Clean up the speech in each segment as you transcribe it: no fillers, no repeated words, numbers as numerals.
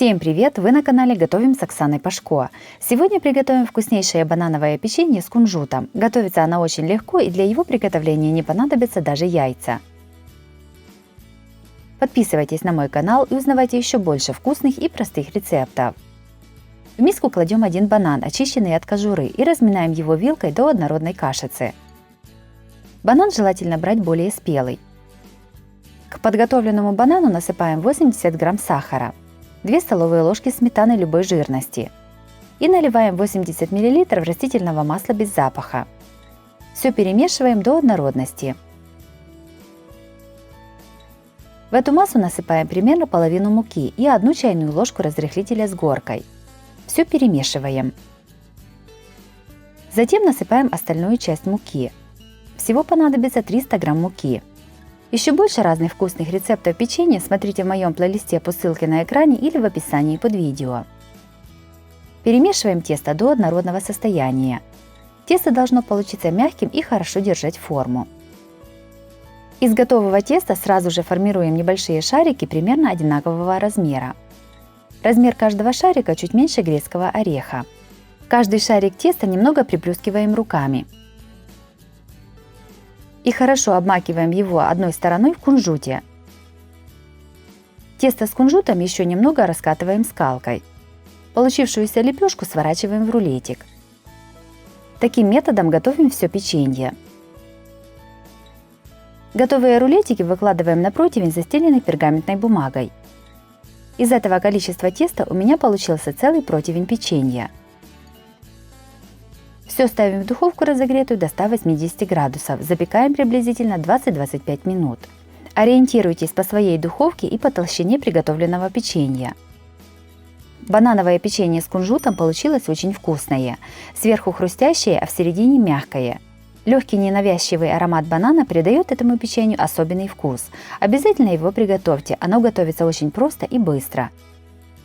Всем привет! Вы на канале Готовим с Оксаной Пашко. Сегодня приготовим вкуснейшее банановое печенье с кунжутом. Готовится оно очень легко, и для его приготовления не понадобятся даже яйца. Подписывайтесь на мой канал и узнавайте еще больше вкусных и простых рецептов. В миску кладем один банан, очищенный от кожуры, и разминаем его вилкой до однородной кашицы. Банан желательно брать более спелый. К подготовленному банану насыпаем 80 грамм сахара, 2 столовые ложки сметаны любой жирности и наливаем 80 мл растительного масла без запаха. Все перемешиваем до однородности. В эту массу насыпаем примерно половину муки и 1 чайную ложку разрыхлителя с горкой. Все перемешиваем. Затем насыпаем остальную часть муки. Всего понадобится 300 грамм муки. Еще больше разных вкусных рецептов печенья смотрите в моем плейлисте по ссылке на экране или в описании под видео. Перемешиваем тесто до однородного состояния. Тесто должно получиться мягким и хорошо держать форму. Из готового теста сразу же формируем небольшие шарики примерно одинакового размера. Размер каждого шарика чуть меньше грецкого ореха. Каждый шарик теста немного приплюскиваем руками. И хорошо обмакиваем его одной стороной в кунжуте. Тесто с кунжутом еще немного раскатываем скалкой. Получившуюся лепешку сворачиваем в рулетик. Таким методом готовим все печенье. Готовые рулетики выкладываем на противень, застеленный пергаментной бумагой. Из этого количества теста у меня получился целый противень печенья. Все ставим в духовку разогретую до 180 градусов, запекаем приблизительно 20-25 минут. Ориентируйтесь по своей духовке и по толщине приготовленного печенья. Банановое печенье с кунжутом получилось очень вкусное, сверху хрустящее, а в середине мягкое. Легкий ненавязчивый аромат банана придает этому печенью особенный вкус. Обязательно его приготовьте, оно готовится очень просто и быстро.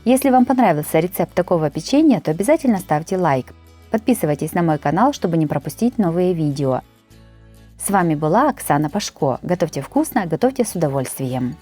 Если вам понравился рецепт такого печенья, то обязательно ставьте лайк. Подписывайтесь на мой канал, чтобы не пропустить новые видео. С вами была Оксана Пашко. Готовьте вкусно, готовьте с удовольствием.